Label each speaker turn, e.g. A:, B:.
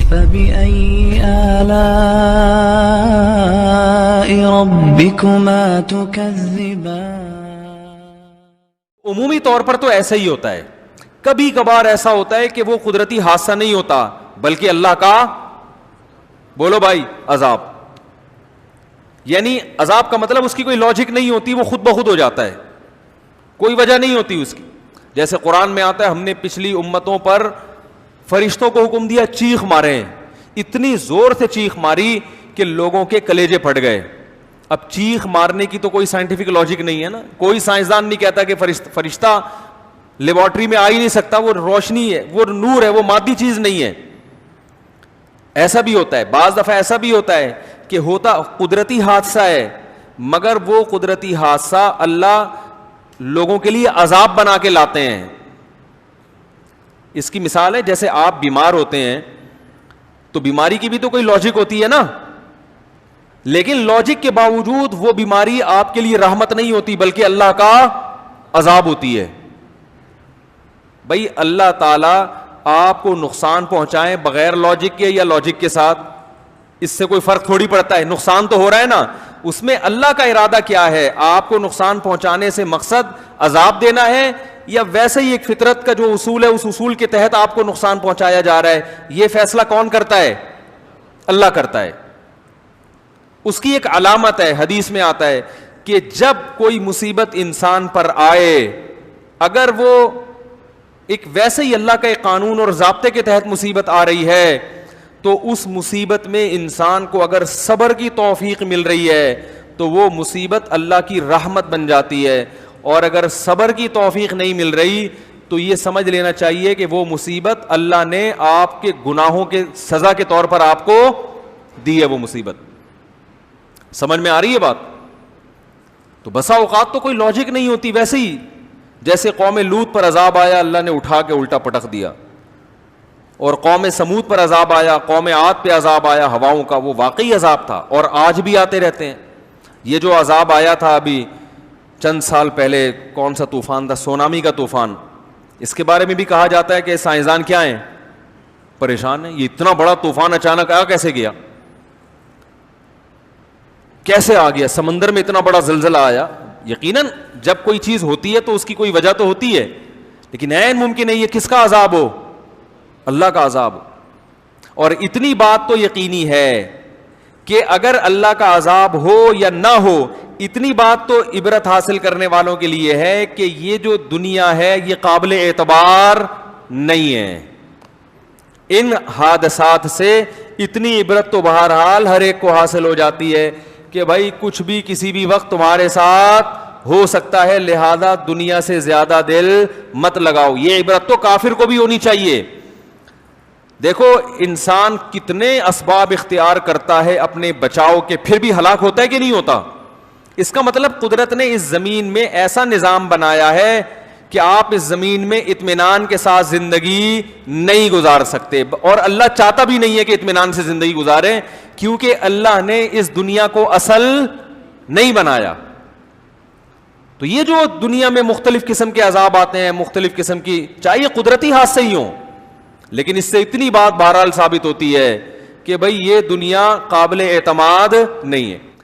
A: فبأي آلاء ربكما تكذبان.
B: عمومی طور پر تو ایسا ہی ہوتا ہے. کبھی کبھار ایسا ہوتا ہے کہ وہ قدرتی حادثہ نہیں ہوتا بلکہ اللہ کا, بولو بھائی, عذاب. یعنی عذاب کا مطلب اس کی کوئی لاجک نہیں ہوتی, وہ خود بخود ہو جاتا ہے, کوئی وجہ نہیں ہوتی اس کی. جیسے قرآن میں آتا ہے ہم نے پچھلی امتوں پر فرشتوں کو حکم دیا چیخ مارے, اتنی زور سے چیخ ماری کہ لوگوں کے کلیجے پھٹ گئے. اب چیخ مارنے کی تو کوئی سائنٹیفک لاجک نہیں ہے نا, کوئی سائنسدان نہیں کہتا کہ فرشتہ لیبارٹری میں آ ہی نہیں سکتا, وہ روشنی ہے, وہ نور ہے, وہ مادی چیز نہیں ہے. ایسا بھی ہوتا ہے, بعض دفعہ ایسا بھی ہوتا ہے کہ ہوتا قدرتی حادثہ ہے مگر وہ قدرتی حادثہ اللہ لوگوں کے لیے عذاب بنا کے لاتے ہیں. اس کی مثال ہے جیسے آپ بیمار ہوتے ہیں تو بیماری کی بھی تو کوئی لاجک ہوتی ہے نا, لیکن لاجک کے باوجود وہ بیماری آپ کے لیے رحمت نہیں ہوتی بلکہ اللہ کا عذاب ہوتی ہے. بھائی اللہ تعالیٰ آپ کو نقصان پہنچائیں بغیر لاجک کے یا لاجک کے ساتھ, اس سے کوئی فرق تھوڑی پڑتا ہے. نقصان تو ہو رہا ہے نا, اس میں اللہ کا ارادہ کیا ہے, آپ کو نقصان پہنچانے سے مقصد عذاب دینا ہے یا ویسے ہی ایک فطرت کا جو اصول ہے اس اصول کے تحت آپ کو نقصان پہنچایا جا رہا ہے. یہ فیصلہ کون کرتا ہے؟ اللہ کرتا ہے. اس کی ایک علامت ہے, حدیث میں آتا ہے کہ جب کوئی مصیبت انسان پر آئے, اگر وہ ایک ویسے ہی اللہ کا ایک قانون اور ضابطے کے تحت مصیبت آ رہی ہے تو اس مصیبت میں انسان کو اگر صبر کی توفیق مل رہی ہے تو وہ مصیبت اللہ کی رحمت بن جاتی ہے, اور اگر صبر کی توفیق نہیں مل رہی تو یہ سمجھ لینا چاہیے کہ وہ مصیبت اللہ نے آپ کے گناہوں کے سزا کے طور پر آپ کو دی ہے. وہ مصیبت سمجھ میں آ رہی ہے بات؟ تو بسا اوقات تو کوئی لاجک نہیں ہوتی. ویسے ہی جیسے قوم لوط پر عذاب آیا, اللہ نے اٹھا کے الٹا پٹک دیا, اور قوم سمود پر عذاب آیا, قوم عاد پہ عذاب آیا ہواؤں کا, وہ واقعی عذاب تھا اور آج بھی آتے رہتے ہیں. یہ جو عذاب آیا تھا ابھی چند سال پہلے, کون سا طوفان تھا؟ سونامی کا طوفان. اس کے بارے میں بھی کہا جاتا ہے کہ سائنسدان کیا ہیں, پریشان ہیں. یہ اتنا بڑا طوفان اچانک آیا کیسے گیا, کیسے آ گیا؟ سمندر میں اتنا بڑا زلزلہ آیا. یقیناً جب کوئی چیز ہوتی ہے تو اس کی کوئی وجہ تو ہوتی ہے, لیکن عین ممکن ہے یہ کس کا عذاب ہو؟ اللہ کا عذاب. اور اتنی بات تو یقینی ہے کہ اگر اللہ کا عذاب ہو یا نہ ہو, اتنی بات تو عبرت حاصل کرنے والوں کے لیے ہے کہ یہ جو دنیا ہے یہ قابل اعتبار نہیں ہے. ان حادثات سے اتنی عبرت تو بہرحال ہر ایک کو حاصل ہو جاتی ہے کہ بھائی کچھ بھی کسی بھی وقت تمہارے ساتھ ہو سکتا ہے, لہذا دنیا سے زیادہ دل مت لگاؤ. یہ عبرت تو کافر کو بھی ہونی چاہیے. دیکھو انسان کتنے اسباب اختیار کرتا ہے اپنے بچاؤ کے, پھر بھی ہلاک ہوتا ہے کہ نہیں ہوتا؟ اس کا مطلب قدرت نے اس زمین میں ایسا نظام بنایا ہے کہ آپ اس زمین میں اطمینان کے ساتھ زندگی نہیں گزار سکتے, اور اللہ چاہتا بھی نہیں ہے کہ اطمینان سے زندگی گزاریں, کیونکہ اللہ نے اس دنیا کو اصل نہیں بنایا. تو یہ جو دنیا میں مختلف قسم کے عذاب آتے ہیں, مختلف قسم کی, چاہیے قدرتی حادثے ہی ہوں, لیکن اس سے اتنی بات بہرحال ثابت ہوتی ہے کہ بھئی یہ دنیا قابل اعتماد نہیں ہے.